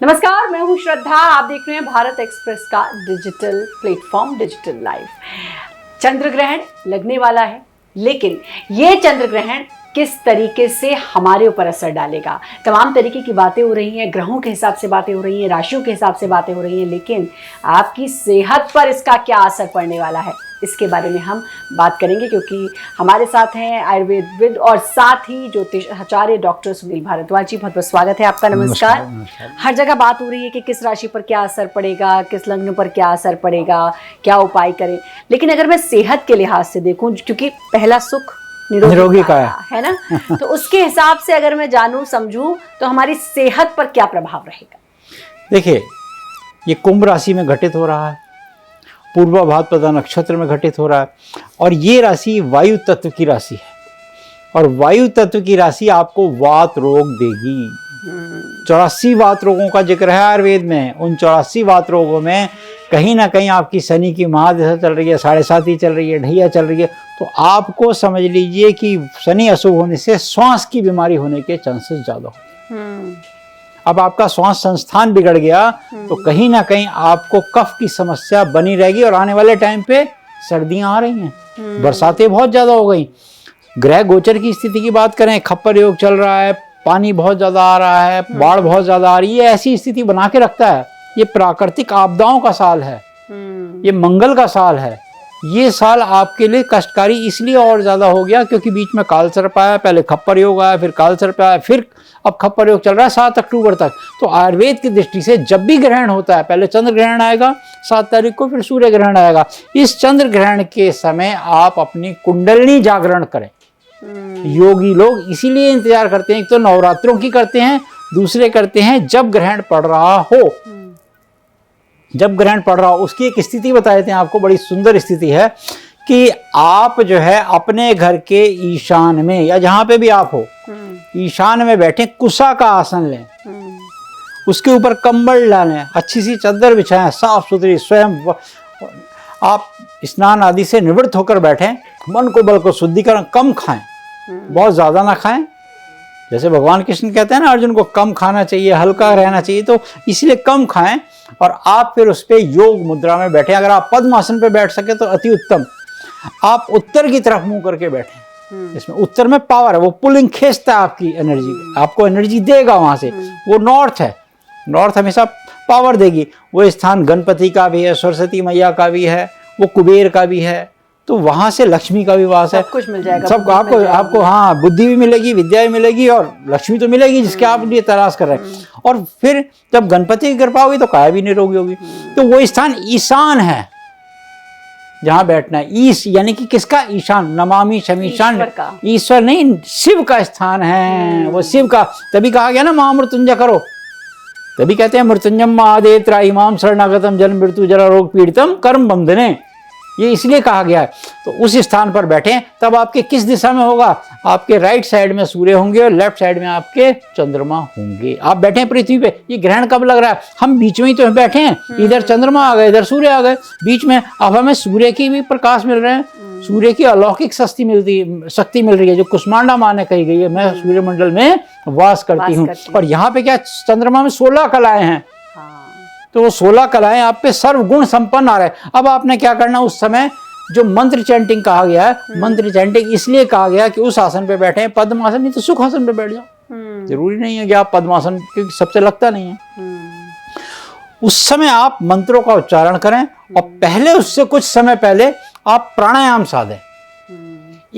नमस्कार, मैं हूं श्रद्धा। आप देख रहे हैं भारत एक्सप्रेस का डिजिटल प्लेटफॉर्म डिजिटल लाइव। चंद्र ग्रहण लगने वाला है, लेकिन ये चंद्र ग्रहण किस तरीके से हमारे ऊपर असर डालेगा, तमाम तरीके की बातें हो रही हैं, ग्रहों के हिसाब से बातें हो रही हैं, राशियों के हिसाब से बातें हो रही हैं, लेकिन आपकी सेहत पर इसका क्या असर पड़ने वाला है, इसके बारे में हम बात करेंगे। क्योंकि हमारे साथ हैं आयुर्वेदविद और साथ ही ज्योतिषाचार्य डॉक्टर सुनील भारद्वाज जी। बहुत बहुत स्वागत है आपका। नमस्कार। हर जगह बात हो रही है कि किस राशि पर क्या असर पड़ेगा, किस लग्न पर क्या असर पड़ेगा, क्या उपाय करें, लेकिन अगर मैं सेहत के लिहाज से देखूं, क्योंकि पहला सुख निरोगी का है ना, तो उसके हिसाब से अगर मैं जानूं समझूं तो हमारी सेहत पर क्या प्रभाव रहेगा। देखिए, ये कुंभ राशि में घटित हो रहा है, पूर्वा भाद्रपदा नक्षत्र में घटित हो रहा है, और ये राशि वायु तत्व की राशि है, और वायु तत्व की राशि आपको वात रोग देगी। 84 वात रोगों का जिक्र है आयुर्वेद में। उन 84 वात रोगों में कहीं ना कहीं आपकी शनि की महादशा चल रही है, 7.5 चल रही है, ढैया चल रही है, तो आपको समझ लीजिए कि शनि अशुभ होने से श्वास की बीमारी होने के चांसेस ज्यादा होते। अब आपका श्वास संस्थान बिगड़ गया तो कहीं ना कहीं आपको कफ की समस्या बनी रहेगी, और आने वाले टाइम पे सर्दियां आ रही हैं, बरसातें बहुत ज्यादा हो गई। ग्रह गोचर की स्थिति की बात करें, खप्पर योग चल रहा है, पानी बहुत ज्यादा आ रहा है, बाढ़ बहुत ज्यादा आ रही है, ऐसी स्थिति बना के रखता है। ये प्राकृतिक आपदाओं का साल है, ये मंगल का साल है। ये साल आपके लिए कष्टकारी इसलिए और ज्यादा हो गया क्योंकि बीच में काल सर्प आया, पहले खप्पर योग आया, फिर काल सर्प आया, फिर अब खप्पर योग चल रहा है 7 अक्टूबर तक। तो आयुर्वेद की दृष्टि से जब भी ग्रहण होता है, पहले चंद्र ग्रहण आएगा 7 तारीख को, फिर सूर्य ग्रहण आएगा। इस चंद्र ग्रहण के समय आप अपनी कुंडलिनी जागरण करें। योगी लोग इसीलिए इंतजार करते हैं, एक तो नवरात्रों की करते हैं, दूसरे करते हैं जब ग्रहण पड़ रहा हो। जब ग्रहण पड़ रहा हो उसकी एक स्थिति बता देते हैं आपको, बड़ी सुंदर स्थिति है कि आप जो है अपने घर के ईशान में या जहां पे भी आप हो, ईशान में बैठे, कुशा का आसन लें, उसके ऊपर कंबल डालें, अच्छी सी चादर बिछाएं, साफ सुथरी, स्वयं आप स्नान आदि से निवृत्त होकर बैठें। मन को बल को शुद्धिकरण, कम खाएं, बहुत ज्यादा ना खाएं। जैसे भगवान कृष्ण कहते हैं ना अर्जुन को, कम खाना चाहिए, हल्का रहना चाहिए, तो इसलिए कम खाएं। और आप फिर उस पर योग मुद्रा में बैठे। अगर आप पद्मासन पे बैठ सके तो अति उत्तम। आप उत्तर की तरफ मुंह करके बैठे। इसमें उत्तर में पावर है, वो पुलिंग खींचता है आपकी एनर्जी, आपको एनर्जी देगा वहां से। वो नॉर्थ है, नॉर्थ हमेशा पावर देगी। वो स्थान गणपति का भी है, सरस्वती मैया का भी है, वो कुबेर का भी है, तो वहां से लक्ष्मी का भी वास है। सब कुछ मिल जाएगा, सब आपको हाँ, बुद्धि भी मिलेगी, विद्या भी मिलेगी, और लक्ष्मी तो मिलेगी जिसके आप लिए तलाश कर रहे हैं। और फिर जब गणपति की कृपा होगी तो काया भी निरोगी होगी। तो वो स्थान ईशान है जहां बैठना है। ईश यानी कि किसका? ईशान, नमामि शमीशान, ईश्वर नहीं, शिव का स्थान है। वो शिव का, तभी कहा गया ना महामृत्युंजय करो, तभी कहते हैं मृत्युंजय महादेव इमाम शरणागतम जन्म मृत्यु जरा रोग पीड़ितम कर्म बंधने, ये इसलिए कहा गया है। तो उस स्थान पर बैठें। तब आपके किस दिशा में होगा? आपके राइट साइड में सूर्य होंगे और लेफ्ट साइड में आपके चंद्रमा होंगे। आप बैठे पृथ्वी पे। ये ग्रहण कब लग रहा है? हम बीच में ही तो बैठे हैं, इधर चंद्रमा आ गए, इधर सूर्य आ गए, बीच में। अब हमें सूर्य की भी प्रकाश मिल रहे हैं, सूर्य की अलौकिक शक्ति मिल रही है, जो कुष्मांडा माँ ने कही गई है, मैं सूर्यमंडल में वास करती हूँ। और यहाँ पे क्या, चंद्रमा में 16 कलाएं हैं, तो वो 16 कलाएं आप पे सर्वगुण संपन्न आ रहे हैं। अब आपने क्या करना, उस समय जो मंत्र चैंटिंग कहा गया है, मंत्र चैंटिंग इसलिए कहा गया कि उस आसन पे बैठे हैं, पद्मासन नहीं तो सुख आसन पे बैठ जाओ। जरूरी नहीं है कि आप पद्मासन, क्योंकि सबसे लगता नहीं है। उस समय आप मंत्रों का उच्चारण करें, और पहले उससे कुछ समय पहले आप प्राणायाम साधें।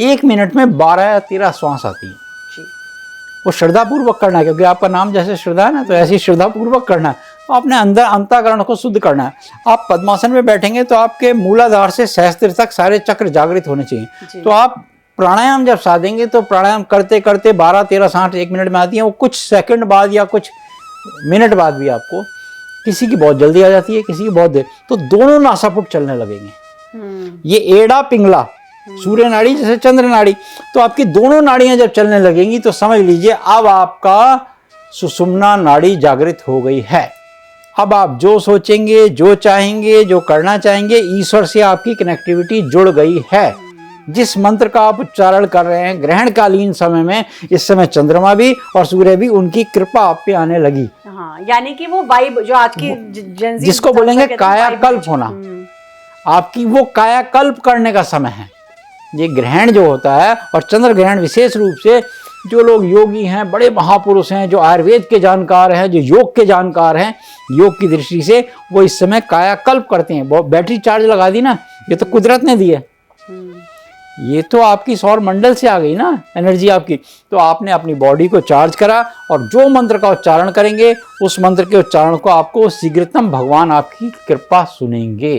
1 मिनट में 12 या 13 श्वास आती है। वो श्रद्धापूर्वक करना है, क्योंकि आपका नाम जैसे श्रद्धा है ना, तो ऐसी श्रद्धापूर्वक करना है। तो आपने अंदर अंतःकरण को शुद्ध करना है। आप पद्मासन में बैठेंगे तो आपके मूलाधार से सहस्त्र तक सारे चक्र जागृत होने चाहिए। तो आप प्राणायाम जब साधेंगे तो प्राणायाम करते करते 12, 13, 60, 1 मिनट में आती है। वो कुछ सेकंड बाद या कुछ मिनट बाद भी आपको, किसी की बहुत जल्दी आ जाती है, किसी की बहुत देर, तो दोनों नासापुट चलने लगेंगे। ये एड़ा पिंगला, सूर्य नाड़ी जैसे चंद्र नाड़ी, तो आपकी दोनों नाड़ियां जब चलने लगेंगी तो समझ लीजिए अब आपका सुषुम्ना नाड़ी जागृत हो गई है। अब आप जो सोचेंगे, जो चाहेंगे, जो करना चाहेंगे, ईश्वर से आपकी कनेक्टिविटी जुड़ गई है। जिस मंत्र का आप उच्चारण कर रहे हैं ग्रहणकालीन समय में, इस समय चंद्रमा भी और सूर्य भी उनकी कृपा आप पे आने लगी। हाँ, यानी कि वो वाइब जो आज की जेंजी जिसको बोलेंगे कायाकल्प होना, आपकी वो कायाकल्प करने का समय है ये ग्रहण जो होता है। और चंद्र ग्रहण विशेष रूप से जो लोग योगी हैं, बड़े महापुरुष हैं, जो आयुर्वेद के जानकार हैं, जो योग के जानकार हैं, योग की दृष्टि से वो इस समय कायाकल्प करते हैं। बहुत बैटरी चार्ज लगा दी ना, ये तो कुदरत ने दी है, ये तो आपकी सौर मंडल से आ गई ना एनर्जी आपकी। तो आपने अपनी बॉडी को चार्ज करा और जो मंत्र का उच्चारण करेंगे उस मंत्र के उच्चारण को आपको शीघ्रतम भगवान आपकी कृपा सुनेंगे,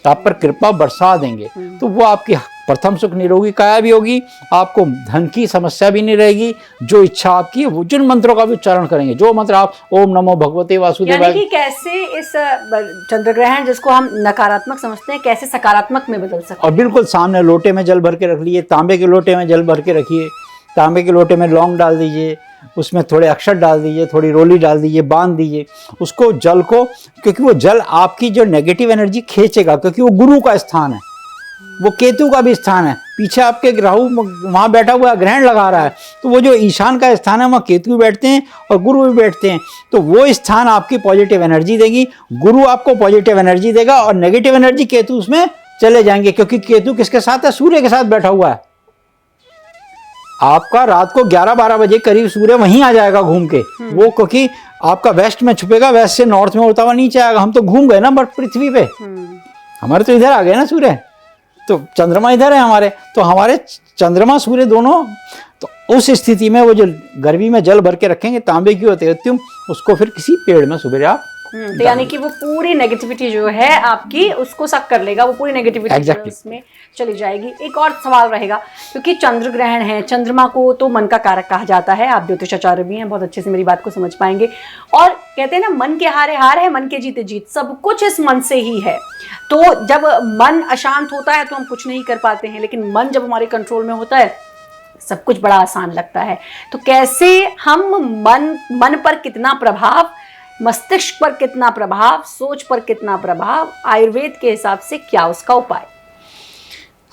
आप पर कृपा बरसा देंगे। तो वो आपकी प्रथम सुख निरोगी काया भी होगी, आपको धन की समस्या भी नहीं रहेगी। जो इच्छा आपकी है वो जिन मंत्रों का भी उच्चारण करेंगे, जो मंत्र आप ओम नमो भगवते वासुदेवाय, यानी कि कैसे इस चंद्र ग्रहण जिसको हम नकारात्मक समझते हैं कैसे सकारात्मक में बदल सकते हैं। और बिल्कुल सामने लोटे में जल भर के रख लिए, तांबे के लोटे में जल भर के रखिए, तांबे के लोटे में लौंग डाल दीजिए, उसमें थोड़े अक्षत डाल दीजिए, थोड़ी रोली डाल दीजिए, बांध दीजिए उसको जल को, क्योंकि वो जल आपकी जो नेगेटिव एनर्जी खींचेगा, क्योंकि वो गुरु का स्थान है, वो केतु का भी स्थान है। पीछे आपके राहु वहां बैठा हुआ ग्रहण लगा रहा है, तो वो जो ईशान का स्थान है वहाँ केतु भी बैठते हैं और गुरु भी बैठते हैं। तो वो स्थान आपकी पॉजिटिव एनर्जी देगी, गुरु आपको पॉजिटिव एनर्जी देगा और नेगेटिव एनर्जी केतु उसमें चले जाएंगे, क्योंकि केतु किसके साथ है, सूर्य के साथ बैठा हुआ है। आपका रात को 11-12 बजे करीब सूर्य वहीं आ जाएगा घूम के, वो क्योंकि आपका वेस्ट में छुपेगा, वेस्ट से नॉर्थ में होता हुआ नीचे आएगा। हम तो घूम गए ना बट पृथ्वी पे, हमारे तो इधर आ गए ना सूर्य, तो चंद्रमा इधर है हमारे, तो हमारे चंद्रमा सूर्य दोनों, तो उस स्थिति में वो जो गर्मी में जल भर के रखेंगे तांबे की होते हैं, उसको फिर किसी पेड़ में सुबह आप तो यानी कि वो पूरी नेगेटिविटी जो है आपकी उसको सक कर लेगा, वो पूरी नेगेटिविटी उसमें चली जाएगी। एक और सवाल रहेगा, क्योंकि चंद्र ग्रहण है, चंद्रमा को तो मन का कारक कहा जाता है, आप ज्योतिषाचार्य भी हैं, बहुत अच्छे से मेरी बात को समझ पाएंगे। और कहते हैं ना मन के हारे हार है, मन के जीते जीत, सब कुछ इस मन से ही है। तो जब मन अशांत होता है तो हम कुछ नहीं कर पाते हैं, लेकिन मन जब हमारे कंट्रोल में होता है सब कुछ बड़ा आसान लगता है। तो कैसे हम मन पर कितना प्रभाव, मस्तिष्क पर कितना प्रभाव, सोच पर कितना प्रभाव, आयुर्वेद के हिसाब से क्या उसका उपाय?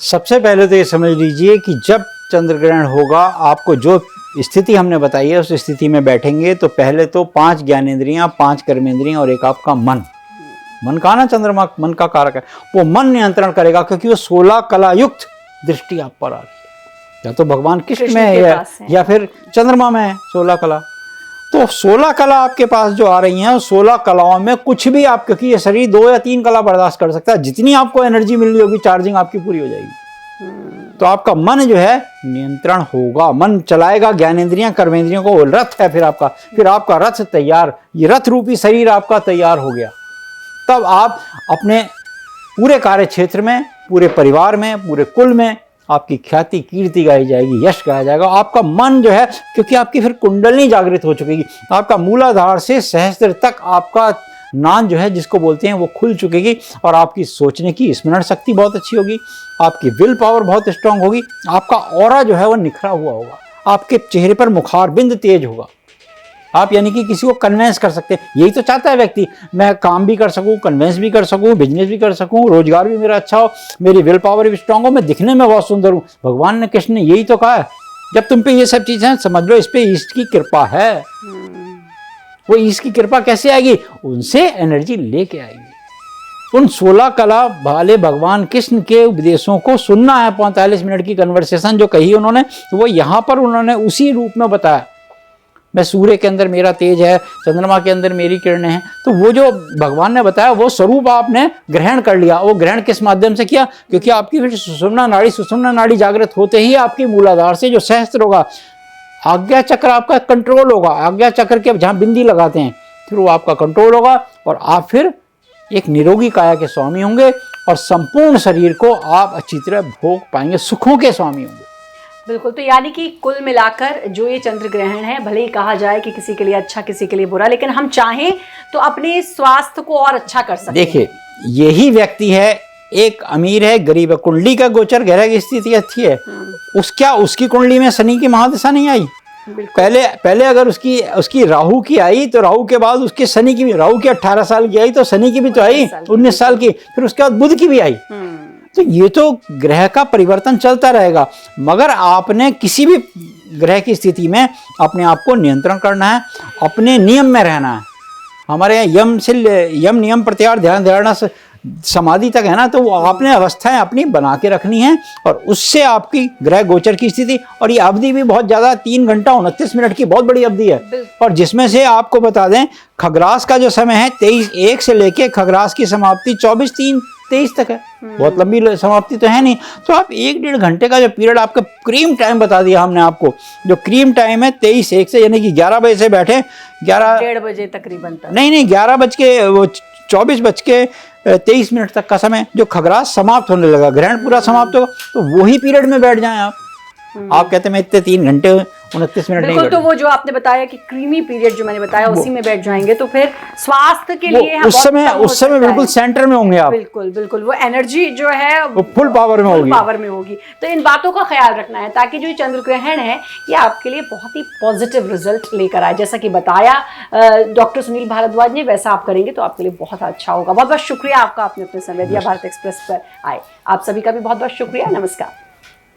सबसे पहले तो ये समझ लीजिए कि जब चंद्र ग्रहण होगा, आपको जो स्थिति हमने बताई है उस स्थिति में बैठेंगे तो पहले तो 5 ज्ञानेंद्रियां, 5 कर्मेंद्रियां और एक आपका मन का ना चंद्रमा मन का कारक है, वो मन नियंत्रण करेगा, क्योंकि वो 16 कला युक्त दृष्टि आप पर आ रही है, या तो भगवान कृष्ण में है या फिर चंद्रमा में है 16 कला। तो 16 कला आपके पास जो आ रही हैं, 16 कलाओं में कुछ भी आप, क्योंकि ये शरीर 2 या 3 कला बर्दाश्त कर सकता है, जितनी आपको एनर्जी मिल रही होगी चार्जिंग आपकी पूरी हो जाएगी। तो आपका मन जो है नियंत्रण होगा, मन चलाएगा ज्ञानेंद्रियां कर्मेंद्रियों को, रथ है फिर आपका रथ तैयार, ये रथ रूपी शरीर आपका तैयार हो गया। तब आप अपने पूरे कार्य क्षेत्र में, पूरे परिवार में, पूरे कुल में आपकी ख्याति कीर्ति गाई जाएगी, यश गाया जाएगा। आपका मन जो है, क्योंकि आपकी फिर कुंडली जागृत हो चुकेगी, आपका मूलाधार से सहस्त्र तक आपका नान जो है जिसको बोलते हैं वो खुल चुकेगी, और आपकी सोचने की स्मरण शक्ति बहुत अच्छी होगी, आपकी विल पावर बहुत स्ट्रांग होगी, आपका ऑरा जो है वो निखरा हुआ होगा, आपके चेहरे पर मुखार बिंद तेज होगा। आप यानी कि किसी को कन्वेंस कर सकते हैं, यही तो चाहता है व्यक्ति, मैं काम भी कर सकूं, कन्वेंस भी कर सकूं, बिजनेस भी कर सकूं, रोजगार भी मेरा अच्छा हो, मेरी विल पावर भी स्ट्रांग हो, मैं दिखने में बहुत सुंदर हूं। भगवान ने, कृष्ण ने यही तो कहा है, जब तुम पे ये सब चीजें, समझ लो इस पे ईश्वर की कृपा है। वो ईश्वर की कृपा कैसे आएगी? उनसे एनर्जी लेके आएगी। उन 16 कला वाले भगवान कृष्ण के उपदेशों को सुनना है। 45 मिनट की कन्वर्सेशन जो कही उन्होंने, वो यहाँ पर उन्होंने उसी रूप में बताया। मैं सूर्य के अंदर मेरा तेज है, चंद्रमा के अंदर मेरी किरणें हैं, तो वो जो भगवान ने बताया वो स्वरूप आपने ग्रहण कर लिया। वो ग्रहण किस माध्यम से किया? क्योंकि आपकी फिर सुषुम्ना नाड़ी जागृत होते ही आपकी मूलाधार से जो सहस्त्र होगा, आज्ञा चक्र आपका कंट्रोल होगा। आज्ञा चक्र के जहाँ बिंदी लगाते हैं फिर वो आपका कंट्रोल होगा, और आप फिर एक निरोगी काया के स्वामी होंगे, और संपूर्ण शरीर को आप अच्छी तरह भोग पाएंगे, सुखों के स्वामी होंगे। बिल्कुल। तो यानी कि कुल मिलाकर जो ये चंद्र ग्रहण है, भले ही कहा जाए कि किसी के लिए अच्छा किसी के लिए बुरा, लेकिन हम चाहें तो अपने स्वास्थ्य को और अच्छा कर सकते हैं। देखिए, यही व्यक्ति है, एक अमीर है, गरीब है, कुंडली का गोचर ग्रह की स्थिति अच्छी है, उसकी कुंडली में शनि की महादशा नहीं आई। पहले अगर उसकी राहु की आई तो राहु के बाद उसके शनि की भी, राहु की 18 साल की आई तो शनि की भी तो आई 19 साल की, फिर उसके बाद बुध की भी आई। तो ये तो ग्रह का परिवर्तन चलता रहेगा, मगर आपने किसी भी ग्रह की स्थिति में अपने आप को नियंत्रण करना है, अपने नियम में रहना है। हमारे यहाँ यम नियम प्रत्याहार ध्यान धारणा समाधि तक है ना, तो वो आपने अवस्थाएं अपनी बना के रखनी है, और उससे आपकी ग्रह गोचर की स्थिति, और ये अवधि भी बहुत ज़्यादा 3 घंटा 29 मिनट की बहुत बड़ी अवधि है। और जिसमें से आपको बता दें, खग्रास का जो समय है 23:01 से लेके खग्रास की समाप्ति 24:03-23 तक है। बहुत लंबी समाप्ति तो है नहीं। तो आप 1-1.5 घंटे का जो पीरियड आपका क्रीम टाइम बता दिया हमने आपको, जो क्रीम टाइम है 23:01 से, यानी कि 11 बजे से बैठे 1:30 बजे तकरीबन तक, नहीं 24:23 तक का समय जो खग्रास समाप्त होने लगा, ग्रहण पूरा समाप्त होगा, तो वही पीरियड में बैठ जाएं आप। आप कहते हैं मैं इतने 3 घंटे 29 मिनट नहीं, तो वो जो आपने बताया कि क्रीमी पीरियड जो मैंने बताया उसी में बैठ जाएंगे, तो फिर स्वास्थ्य के लिए उस समय बिल्कुल सेंटर में होंगे आप। बिल्कुल वो एनर्जी जो है वो फुल पावर में होगी। तो इन बातों का ख्याल रखना है ताकि जो चंद्र ग्रहण है ये आपके लिए बहुत ही पॉजिटिव रिजल्ट लेकर आए। जैसा कि बताया डॉक्टर सुनील भारद्वाज ने, वैसा आप करेंगे तो आपके लिए बहुत अच्छा होगा। बहुत बहुत शुक्रिया आपका, आपने अपने समय दिया, भारत एक्सप्रेस पर आए। आप सभी का भी बहुत बहुत शुक्रिया। नमस्कार।